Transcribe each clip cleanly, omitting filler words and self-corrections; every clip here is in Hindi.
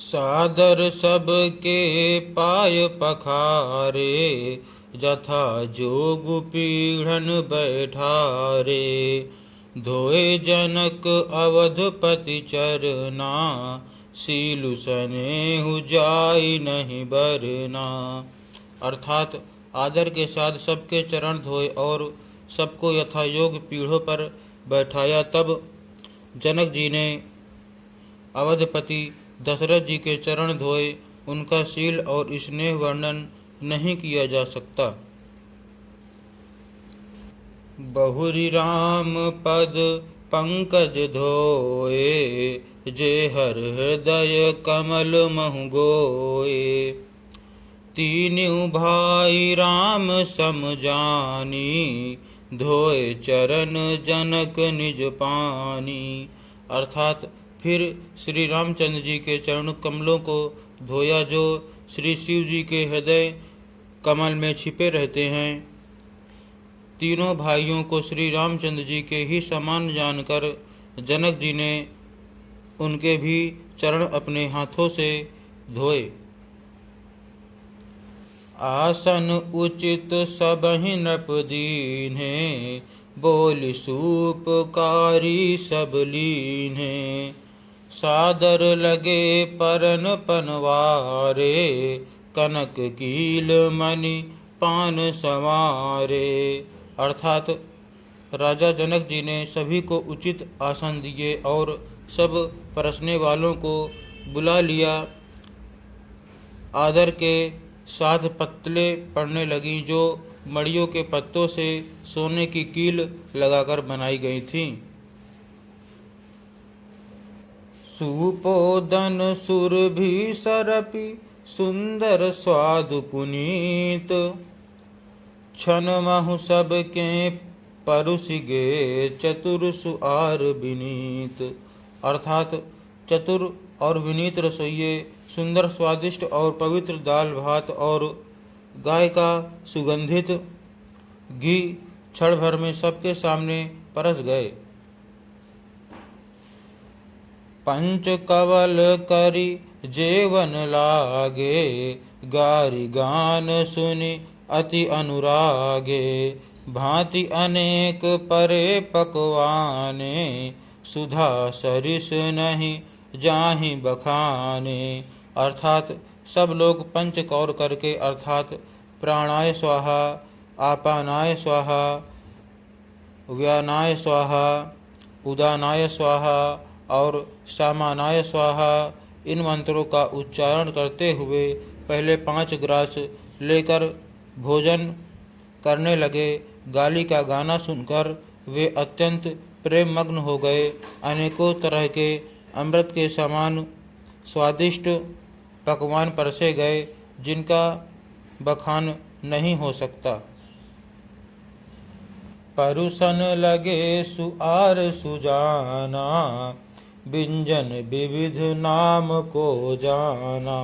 सादर सबके पाय पखारे, जथा जोग पीढ़न बैठारे। धोए जनक अवधपति चरना, सीलु सनेहु जाई नहीं बरना। अर्थात आदर के साथ सबके चरण धोए और सबको यथा योग पीढ़ों पर बैठाया। तब जनक जी ने अवधपति दशरथ जी के चरण धोए। उनका शील और स्नेह वर्णन नहीं किया जा सकता। बहुरी राम पद पंकज धोए, जे हर हृदय कमल महु गोए। तीनू भाई राम सम जानी, धोए चरण जनक निज पानी। अर्थात फिर श्री रामचंद्र जी के चरण कमलों को धोया, जो श्री शिव जी के हृदय कमल में छिपे रहते हैं। तीनों भाइयों को श्री रामचंद्र जी के ही समान जानकर जनक जी ने उनके भी चरण अपने हाथों से धोए। आसन उचित सबहि नृप दीन्हे, बोलि सूपकारी सब लीन्हे। सादर लगे परन पनवारे, कनक कील मणि पान संवारे। अर्थात राजा जनक जी ने सभी को उचित आसन दिए और सब परसने वालों को बुला लिया। आदर के साथ पत्तले पड़ने लगी, जो मड़ियों के पत्तों से सोने की कील लगाकर बनाई गई थीं। सुपोदन सुरभि सरपि, सुंदर स्वादु पुनीत। छन महु सबके परुसिगे, चतुर सुआर विनीत। अर्थात चतुर और विनीत रसोइये सुंदर स्वादिष्ट और पवित्र दाल भात और गाय का सुगंधित घी क्षण भर में सबके सामने परस गए। पंच कवल करी जेवन लागे, गारी गान सुनि अति अनुरागे। भांति अनेक परे पकवाने, सुधा सरिस नहीं जाहि बखाने। अर्थात सब लोग पंच कौर करके, अर्थात प्राणाय स्वाहा, आपानाय स्वाहा, व्यानाय स्वाहा, उदानाय स्वाहा और सामानाय स्वाहा, इन मंत्रों का उच्चारण करते हुए पहले 5 ग्रास लेकर भोजन करने लगे। गाली का गाना सुनकर वे अत्यंत प्रेम मग्न हो गए। अनेकों तरह के अमृत के समान स्वादिष्ट पकवान परसे गए, जिनका बखान नहीं हो सकता। परुसन लगे सुआर सुजाना, व्यंजन विविध नाम को जाना।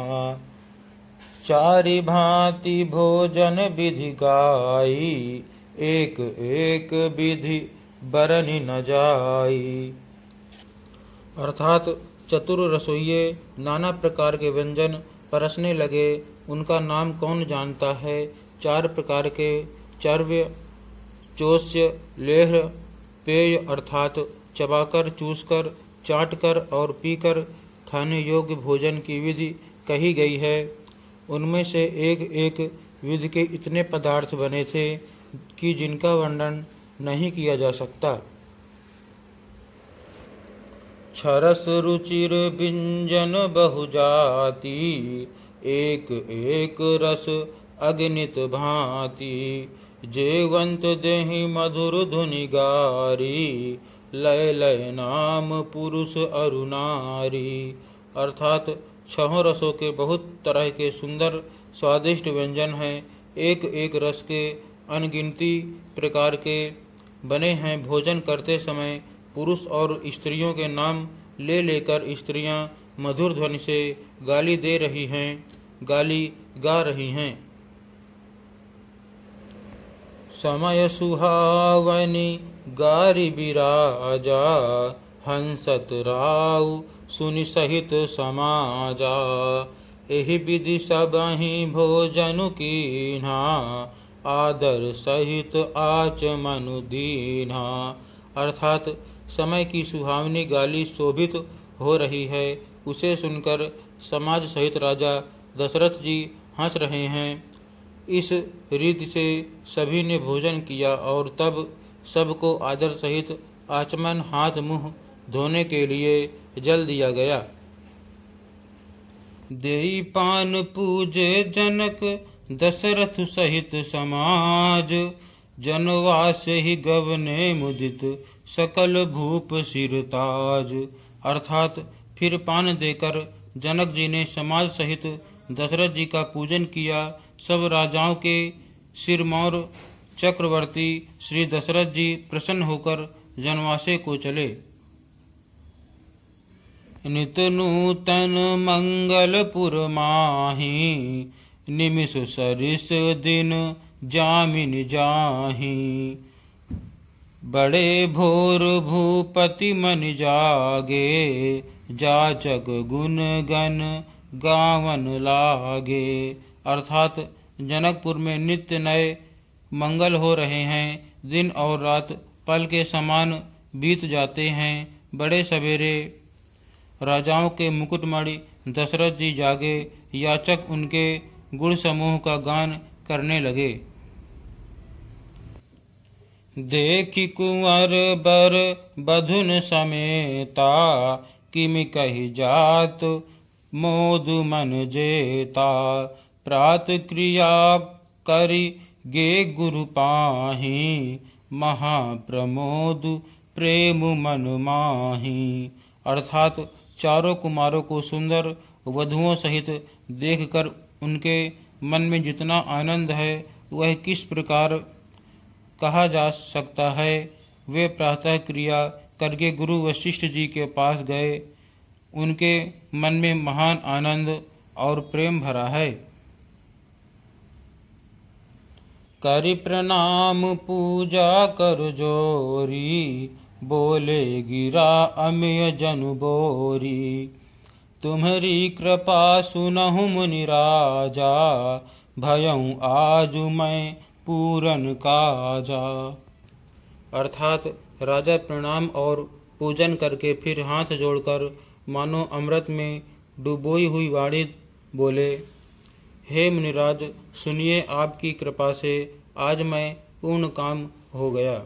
चारि भांति भोजन विधि गाई, एक एक विधि बरनि न जाई। अर्थात चतुर रसोइये नाना प्रकार के व्यंजन परसने लगे। उनका नाम कौन जानता है। 4 प्रकार के चर्व्य, चोष्य, लेह, पेय अर्थात चबाकर, चूसकर, चाटकर और पीकर खाने योग्य भोजन की विधि कही गई है। उनमें से एक एक विधि के इतने पदार्थ बने थे कि जिनका वर्णन नहीं किया जा सकता। छरस रुचिर व्यंजन बहुजाति, एक एक रस अगणित भांति। जेवंत देहि मधुर धुनि गारी, लय लय नाम पुरुष अरु नारी। अर्थात 6 रसों के बहुत तरह के सुंदर स्वादिष्ट व्यंजन हैं। एक एक रस के अनगिनती प्रकार के बने हैं। भोजन करते समय पुरुष और स्त्रियों के नाम ले लेकर स्त्रियां मधुर ध्वनि से गाली दे रही हैं, गाली गा रही हैं। समय सुहावनी गारी बिराजा, हंसत राउ सुनि सहित समाजा। एहि विधि सबहि भोजन कीन्हा, आदर सहित आचमन दीन्हा। अर्थात समय की सुहावनी गाली शोभित हो रही है, उसे सुनकर समाज सहित राजा दशरथ जी हंस रहे हैं। इस रीति से सभी ने भोजन किया और तब सबको आदर सहित आचमन हाथ मुंह धोने के लिए जल दिया गया। देई पान पूजे जनक दशरथ सहित समाज, जनवास ही गवने मुदित सकल भूप सिरताज। अर्थात फिर पान देकर जनक जी ने समाज सहित दशरथ जी का पूजन किया। सब राजाओं के सिरमौर चक्रवर्ती श्री दशरथ जी प्रसन्न होकर जनवासे को चले। नित नूतन मंगलपुर माही, निमिष सरिस दिन जामिन जाही। बड़े भोर भूपति मन जागे, जाचक गुण गण गावन लागे। अर्थात जनकपुर में नित्य नए मंगल हो रहे हैं, दिन और रात पल के समान बीत जाते हैं। बड़े सवेरे राजाओं के मुकुटमणि दशरथ जी जागे, याचक उनके गुण समूह का गान करने लगे। देखि कुंवर बर बधुन समेता, किमि कहि जात मोद मन जेता। प्रात क्रिया करि गे गुरु पाही, महाप्रमोद प्रेम मन माही। अर्थात चारों कुमारों को सुंदर वधुओं सहित देखकर उनके मन में जितना आनंद है वह किस प्रकार कहा जा सकता है। वे प्रातः क्रिया करके गुरु वशिष्ठ जी के पास गए। उनके मन में महान आनंद और प्रेम भरा है। करि प्रणाम पूजा कर जोरी, बोले गिरा अमिय जनु बोरी। तुम्हारी कृपा सुनहु मुनि राजा, भयऊँ आज मैं पूरन काजा। अर्थात राजा प्रणाम और पूजन करके फिर हाथ जोड़कर मानो अमृत में डुबोई हुई वाणी बोले, हे मुनिराज, सुनिए, आपकी कृपा से आज मैं पूर्ण काम हो गया।